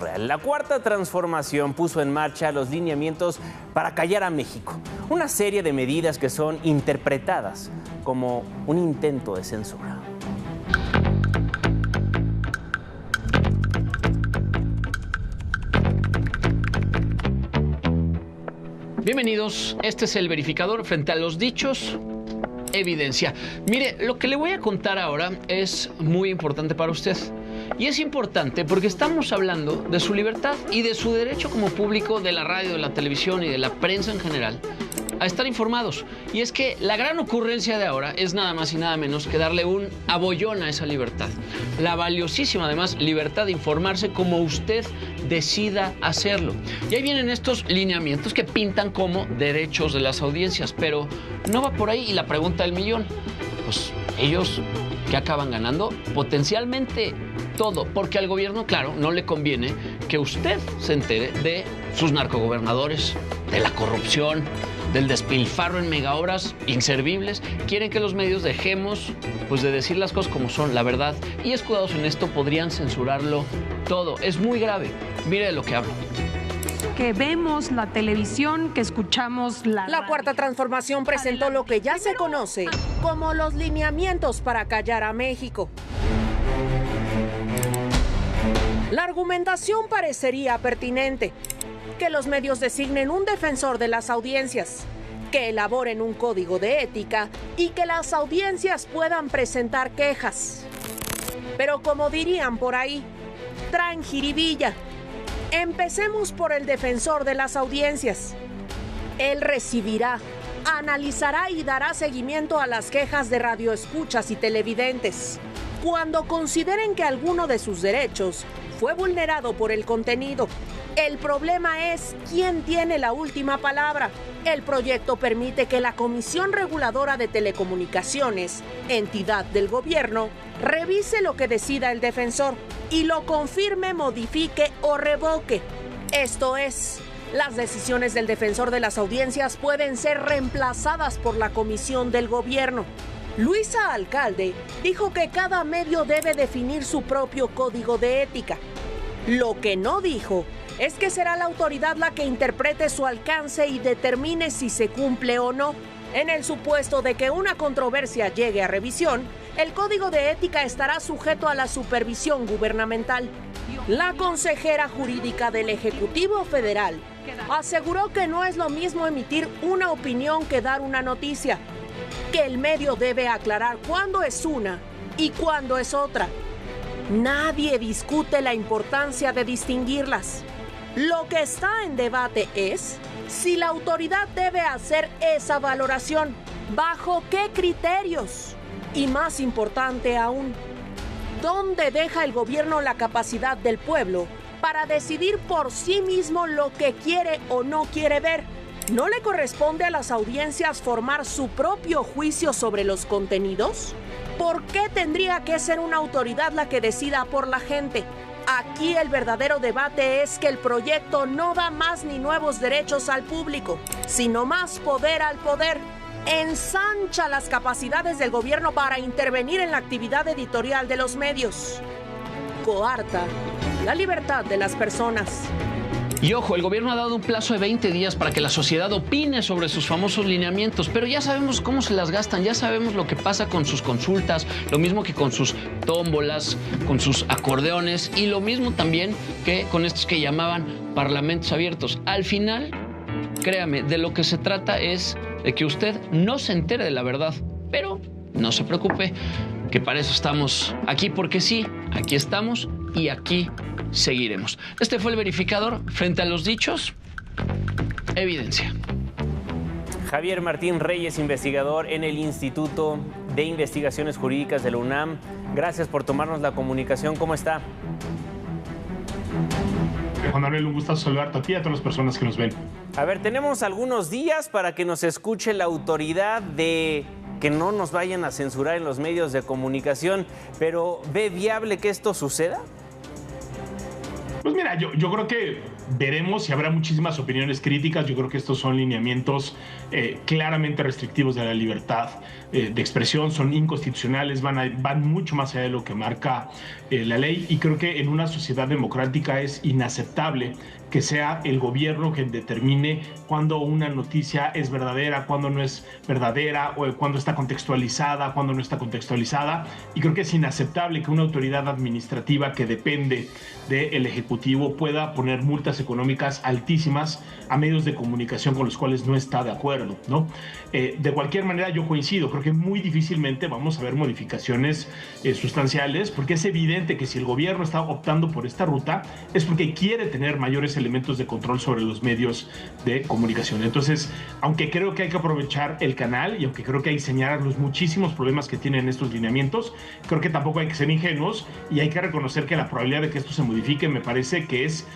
La Cuarta Transformación puso en marcha los lineamientos para callar a México, una serie de medidas que son interpretadas como un intento de censura. Bienvenidos, este es el verificador frente a los dichos, evidencia. Mire, lo que le voy a contar ahora es muy importante para usted. Y es importante porque estamos hablando de su libertad y de su derecho como público de la radio, de la televisión y de la prensa en general a estar informados. Y es que la gran ocurrencia de ahora es nada más y nada menos que darle un abollón a esa libertad. La valiosísima, además, libertad de informarse como usted decida hacerlo. Y ahí vienen estos lineamientos que pintan como derechos de las audiencias, pero no va por ahí. Y la pregunta del millón, pues ellos, ¿qué acaban ganando? Potencialmente todo, porque al gobierno, claro, no le conviene que usted se entere de sus narcogobernadores, de la corrupción, del despilfarro en megaobras inservibles. Quieren que los medios dejemos, pues, de decir las cosas como son, la verdad. Y escudados en esto podrían censurarlo todo. Es muy grave. Mire de lo que hablo. Que vemos la televisión, que escuchamos la radio. La Cuarta Transformación presentó lo que ya se conoce como los lineamientos para callar a México. La argumentación parecería pertinente: que los medios designen un defensor de las audiencias, que elaboren un código de ética y que las audiencias puedan presentar quejas. Pero como dirían por ahí, traen jiribilla. Empecemos por el defensor de las audiencias. Él recibirá, analizará y dará seguimiento a las quejas de radioescuchas y televidentes cuando consideren que alguno de sus derechos fue vulnerado por el contenido. El problema es quién tiene la última palabra. El proyecto permite que la Comisión Reguladora de Telecomunicaciones, entidad del gobierno, revise lo que decida el defensor y lo confirme, modifique o revoque. Esto es, las decisiones del defensor de las audiencias pueden ser reemplazadas por la Comisión del Gobierno. Luisa Alcalde dijo que cada medio debe definir su propio código de ética. Lo que no dijo es que será la autoridad la que interprete su alcance y determine si se cumple o no. En el supuesto de que una controversia llegue a revisión, el código de ética estará sujeto a la supervisión gubernamental. La consejera jurídica del Ejecutivo Federal aseguró que no es lo mismo emitir una opinión que dar una noticia, que el medio debe aclarar cuándo es una y cuándo es otra. Nadie discute la importancia de distinguirlas. Lo que está en debate es si la autoridad debe hacer esa valoración, ¿bajo qué criterios? Y más importante aún, ¿dónde deja el gobierno la capacidad del pueblo para decidir por sí mismo lo que quiere o no quiere ver? ¿No le corresponde a las audiencias formar su propio juicio sobre los contenidos? ¿Por qué tendría que ser una autoridad la que decida por la gente? Aquí el verdadero debate es que el proyecto no da más ni nuevos derechos al público, sino más poder al poder. Ensancha las capacidades del gobierno para intervenir en la actividad editorial de los medios. Coarta la libertad de las personas. Y ojo, el gobierno ha dado un plazo de 20 días para que la sociedad opine sobre sus famosos lineamientos, pero ya sabemos cómo se las gastan, ya sabemos lo que pasa con sus consultas, lo mismo que con sus tómbolas, con sus acordeones y lo mismo también que con estos que llamaban parlamentos abiertos. Al final, créame, de lo que se trata es de que usted no se entere de la verdad, pero no se preocupe, que para eso estamos aquí, porque sí, aquí estamos y aquí seguiremos. Este fue el verificador frente a los dichos, evidencia. Javier Martín Reyes, investigador en el Instituto de Investigaciones Jurídicas de la UNAM. Gracias por tomarnos la comunicación. ¿Cómo está? Juan Manuel, un gusto saludarte a ti y a todas las personas que nos ven. A ver, tenemos algunos días para que nos escuche la autoridad de que no nos vayan a censurar en los medios de comunicación, pero ¿ve viable que esto suceda? Pues mira, yo creo que veremos y habrá muchísimas opiniones críticas. Yo creo que estos son lineamientos claramente restrictivos de la libertad de expresión, son inconstitucionales, van mucho más allá de lo que marca la ley, y creo que en una sociedad democrática es inaceptable que sea el gobierno quien determine cuándo una noticia es verdadera, cuándo no es verdadera, o cuándo está contextualizada, cuándo no está contextualizada. Y creo que es inaceptable que una autoridad administrativa que depende del Ejecutivo pueda poner multas económicas altísimas a medios de comunicación con los cuales no está de acuerdo, ¿no? De cualquier manera, yo coincido, creo que muy difícilmente vamos a ver modificaciones sustanciales, porque es evidente que si el gobierno está optando por esta ruta es porque quiere tener mayores elementos de control sobre los medios de comunicación. Entonces, aunque creo que hay que aprovechar el canal y aunque creo que hay que señalar los muchísimos problemas que tienen estos lineamientos, creo que tampoco hay que ser ingenuos y hay que reconocer que la probabilidad de que esto se modifique me parece que es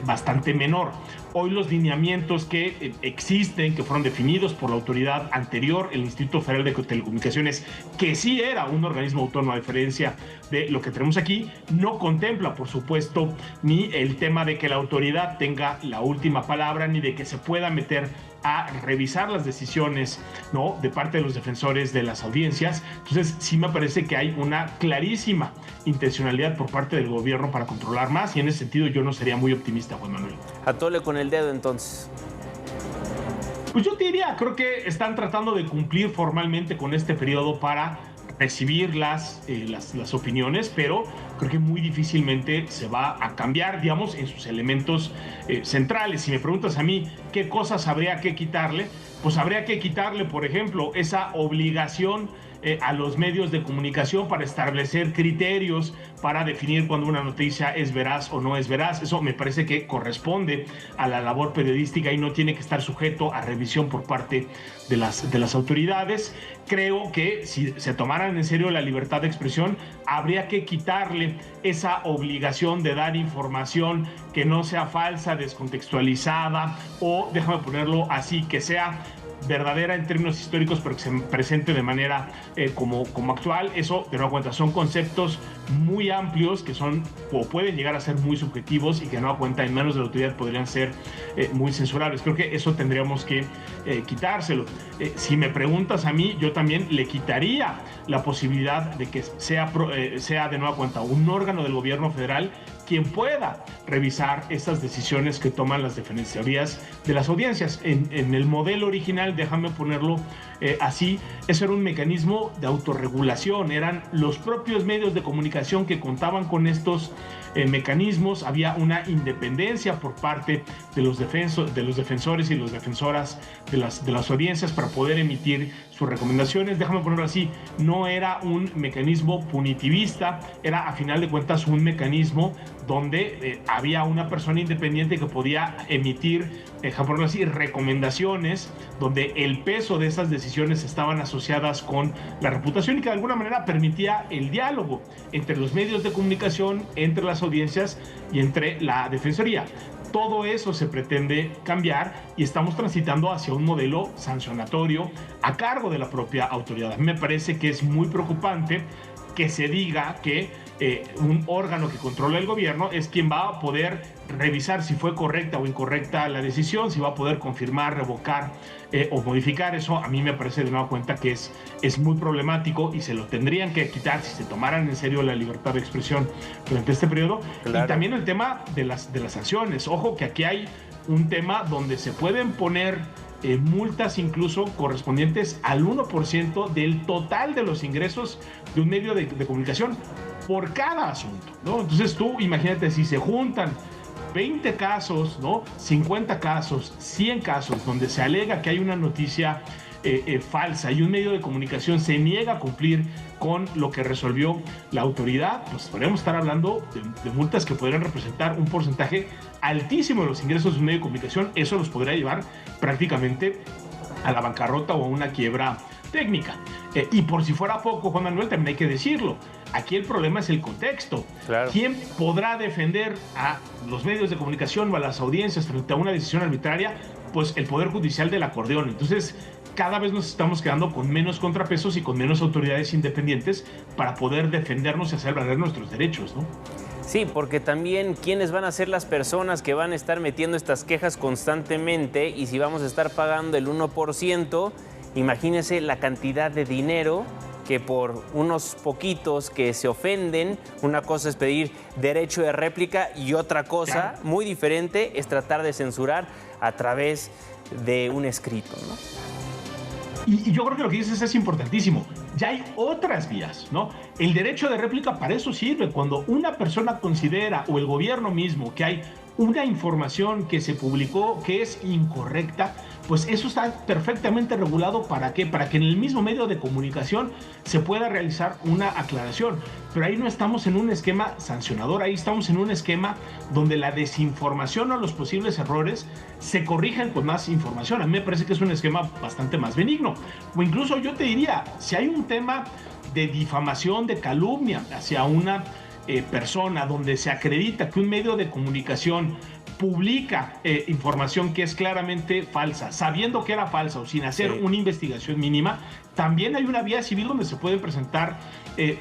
bastante menor. Hoy los lineamientos que existen, que fueron definidos por la autoridad anterior, el Instituto Federal de Telecomunicaciones, que sí era un organismo autónomo a diferencia de lo que tenemos aquí, no contempla, por supuesto, ni el tema de que la autoridad tenga la última palabra, ni de que se pueda meter a revisar las decisiones, ¿no?, de parte de los defensores de las audiencias. Entonces, sí me parece que hay una clarísima intencionalidad por parte del gobierno para controlar más, y en ese sentido yo no sería muy optimista, Juan Manuel. Atole con el dedo, entonces. Pues yo te diría, creo que están tratando de cumplir formalmente con este periodo para recibir las opiniones, pero creo que muy difícilmente se va a cambiar, digamos, en sus elementos centrales. Si me preguntas a mí qué cosas habría que quitarle, pues habría que quitarle, por ejemplo, esa obligación a los medios de comunicación para establecer criterios para definir cuando una noticia es veraz o no es veraz. Eso me parece que corresponde a la labor periodística y no tiene que estar sujeto a revisión por parte de las autoridades. Creo que si se tomaran en serio la libertad de expresión, habría que quitarle esa obligación de dar información que no sea falsa, descontextualizada, o, déjame ponerlo así, que sea verdadera en términos históricos, pero que se presente de manera como actual. Eso, de nueva cuenta, son conceptos muy amplios que son o pueden llegar a ser muy subjetivos y que, de nueva cuenta, en manos de la autoridad podrían ser muy censurables. Creo que eso tendríamos que quitárselo. Si me preguntas a mí, yo también le quitaría la posibilidad de que sea de nueva cuenta un órgano del gobierno federal quien pueda revisar estas decisiones que toman las defensorías de las audiencias. En el modelo original, déjame ponerlo así, eso era un mecanismo de autorregulación, eran los propios medios de comunicación que contaban con estos mecanismos, había una independencia por parte de los defensores y las defensoras de las audiencias para poder emitir sus recomendaciones. Déjame ponerlo así, no era un mecanismo punitivista, era a final de cuentas un mecanismo donde había una persona independiente que podía emitir, déjame ponerlo así, recomendaciones, donde el peso de esas decisiones estaban asociadas con la reputación y que de alguna manera permitía el diálogo entre los medios de comunicación, entre las audiencias y entre la defensoría. Todo eso se pretende cambiar y estamos transitando hacia un modelo sancionatorio a cargo de la propia autoridad. A mí me parece que es muy preocupante que se diga que un órgano que controla el gobierno es quien va a poder revisar si fue correcta o incorrecta la decisión, si va a poder confirmar, revocar o modificar. Eso a mí me parece de nueva cuenta que es muy problemático y se lo tendrían que quitar si se tomaran en serio la libertad de expresión durante este periodo. Claro. Y también el tema de las sanciones. Ojo que aquí hay un tema donde se pueden poner multas incluso correspondientes al 1% del total de los ingresos de un medio de comunicación por cada asunto, ¿no? Entonces tú imagínate si se juntan 20 casos, ¿no?, 50 casos, 100 casos donde se alega que hay una noticia falsa y un medio de comunicación se niega a cumplir con lo que resolvió la autoridad, pues podríamos estar hablando de multas que podrían representar un porcentaje altísimo de los ingresos de un medio de comunicación. Eso los podría llevar prácticamente a la bancarrota o a una quiebra técnica. Y por si fuera poco, Juan Manuel, también hay que decirlo, aquí el problema es el contexto. Claro. ¿Quién podrá defender a los medios de comunicación o a las audiencias frente a una decisión arbitraria? Pues el Poder Judicial del acordeón. Entonces, cada vez nos estamos quedando con menos contrapesos y con menos autoridades independientes para poder defendernos y hacer valer nuestros derechos, ¿no? Sí, porque también quiénes van a ser las personas que van a estar metiendo estas quejas constantemente, y si vamos a estar pagando el 1%, imagínense la cantidad de dinero que por unos poquitos que se ofenden, una cosa es pedir derecho de réplica y otra cosa muy diferente es tratar de censurar a través de un escrito, ¿no? Y yo creo que lo que dices es importantísimo. Ya hay otras vías, ¿no? El derecho de réplica para eso sirve. Cuando una persona considera, o el gobierno mismo, que hay una información que se publicó que es incorrecta, pues eso está perfectamente regulado. ¿Para qué? Para que en el mismo medio de comunicación se pueda realizar una aclaración. Pero ahí no estamos en un esquema sancionador, ahí estamos en un esquema donde la desinformación o los posibles errores se corrigen con más información. A mí me parece que es un esquema bastante más benigno. O incluso yo te diría, si hay un tema de difamación, de calumnia hacia una persona, donde se acredita que un medio de comunicación publica información que es claramente falsa, sabiendo que era falsa o sin hacer una investigación mínima, también hay una vía civil donde se pueden presentar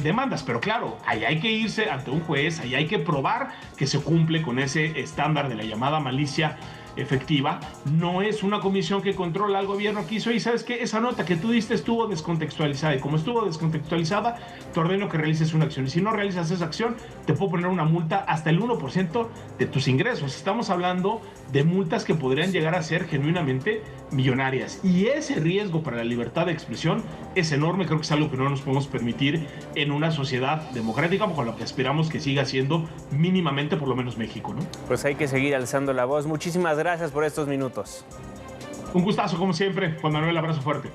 demandas. Pero claro, ahí hay que irse ante un juez, ahí hay que probar que se cumple con ese estándar de la llamada malicia efectiva. No es una comisión que controla al gobierno que hizo, y sabes que esa nota que tú diste estuvo descontextualizada, y como estuvo descontextualizada, te ordeno que realices una acción, y si no realizas esa acción te puedo poner una multa hasta el 1% de tus ingresos. Estamos hablando de multas que podrían llegar a ser genuinamente millonarias, y ese riesgo para la libertad de expresión es enorme. Creo que es algo que no nos podemos permitir en una sociedad democrática, con lo que esperamos que siga siendo mínimamente, por lo menos, México, ¿no? Pues hay que seguir alzando la voz. Muchísimas gracias por estos minutos. Un gustazo como siempre, Juan Manuel, abrazo fuerte.